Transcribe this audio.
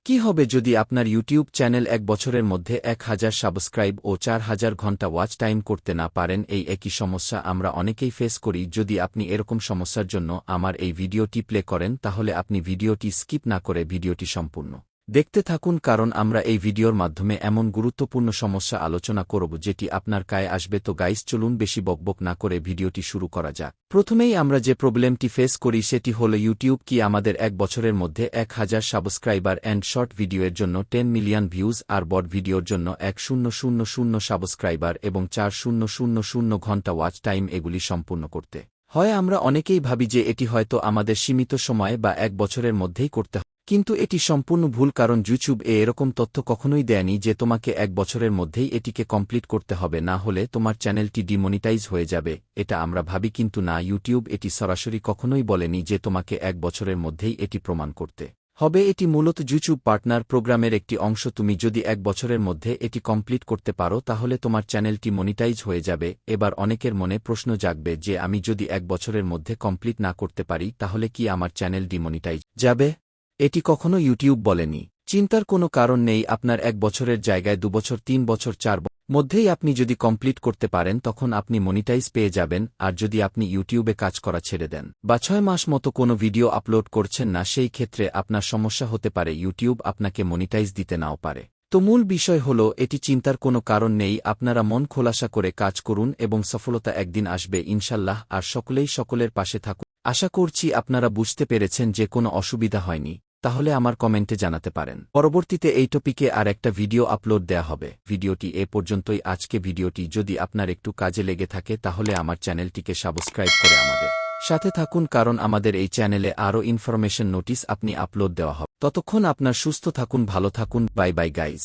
কি হবে যদি আপনার ইউটিউব চ্যানেল 1 বছরের মধ্যে 1000 সাবস্ক্রাইব ও 4000 ঘন্টা ওয়াচ টাইম করতে না পারেন? এই একই সমস্যা আমরা অনেকেই ফেস করি। যদি আপনি এরকম সমস্যার জন্য আমার এই ভিডিওটি প্লে করেন, তাহলে আপনি ভিডিওটি স্কিপ না করে ভিডিওটি সম্পূর্ণ দেখতে থাকুন, কারণ আমরা এই ভিডিওর মাধ্যমে এমন গুরুত্বপূর্ণ সমস্যা আলোচনা করব যেটি আপনার কায়ে আসবে। তো গাইস, চলুন বেশি বকবক না করে ভিডিওটি শুরু করা যাক। প্রথমেই আমরা যে প্রবলেমটি ফেস করি সেটি হল ইউটিউব কি আমাদের 1 বছরের মধ্যে 1000 সাবস্ক্রাইবার অ্যান্ড শর্ট ভিডিওর জন্য 10 মিলিয়ন ভিউজ আর বড় ভিডিওর জন্য 1000 সাবস্ক্রাইবার এবং 4000 ঘন্টা ওয়াচ টাইম এগুলি সম্পূর্ণ করতে হয়? আমরা অনেকেই ভাবি যে এটি হয়তো আমাদের সীমিত সময় বা 1 বছরের মধ্যেই করতে হয়, কিন্তু এটি সম্পূর্ণ ভুল, কারণ ইউটিউব এরকম তথ্য কখনোই দেয়নি যে তোমাকে 1 বছরের মধ্যেই এটিকে কমপ্লিট করতে হবে, না হলে তোমার চ্যানেলটি ডিমনিটাইজ হয়ে যাবে। এটা আমরা ভাবি, কিন্তু না, ইউটিউব এটি সরাসরি কখনোই বলেনি যে তোমাকে 1 বছরের মধ্যেই এটি প্রমাণ করতে হবে। এটি মূলত ইউটিউব পার্টনার প্রোগ্রামের একটি অংশ। তুমি যদি 1 বছরের মধ্যে এটি কমপ্লিট করতে পারো, তাহলে তোমার চ্যানেলটি মনিটাইজ হয়ে যাবে। এবার অনেকের মনে প্রশ্ন জাগবে যে আমি যদি 1 বছরের মধ্যে কমপ্লিট না করতে পারি, তাহলে কি আমার চ্যানেল ডিমনিটাইজ যাবে? এটি কখনো ইউটিউব বলেনি। চিন্তার কোনো কারণ নেই। আপনার 1 বছরের জায়গায় 2 বছর, 3 বছর, 4 মধ্যেই আপনি যদি কমপ্লিট করতে পারেন, তখন আপনি মনিটাইজ পেয়ে যাবেন। আর যদি আপনি ইউটিউবে কাজ করা ছেড়ে দেন বা 6 মাস মতো কোনো ভিডিও আপলোড করছেন না, সেই ক্ষেত্রে আপনার সমস্যা হতে পারে, ইউটিউব আপনাকে মনিটাইজ দিতে নাও পারে। তো মূল বিষয় হল, এটি চিন্তার কোনো কারণ নেই। আপনারা মন খোলাসা করে কাজ করুন এবং সফলতা একদিন আসবে ইনশাল্লাহ। আর সকলেই সকলের পাশে থাকুন। আশা করছি আপনারা বুঝতে পেরেছেন যে কোনো অসুবিধা হয়নি। তাহলে আমার কমেন্টে জানাতে পারেন। পরবর্তীতে এই টপিকে আর একটা ভিডিও আপলোড দেয়া হবে। ভিডিওটি এ পর্যন্তই। আজকে ভিডিওটি যদি আপনার একটু কাজে লেগে থাকে, তাহলে আমার চ্যানেলটিকে সাবস্ক্রাইব করে আমাদের সাথে থাকুন, কারণ আমাদের এই চ্যানেলে আরও ইনফরমেশন নোটিস আপনি আপলোড দেওয়া হবে। ততক্ষণ আপনার সুস্থ থাকুন, ভালো থাকুন। Bye bye guys.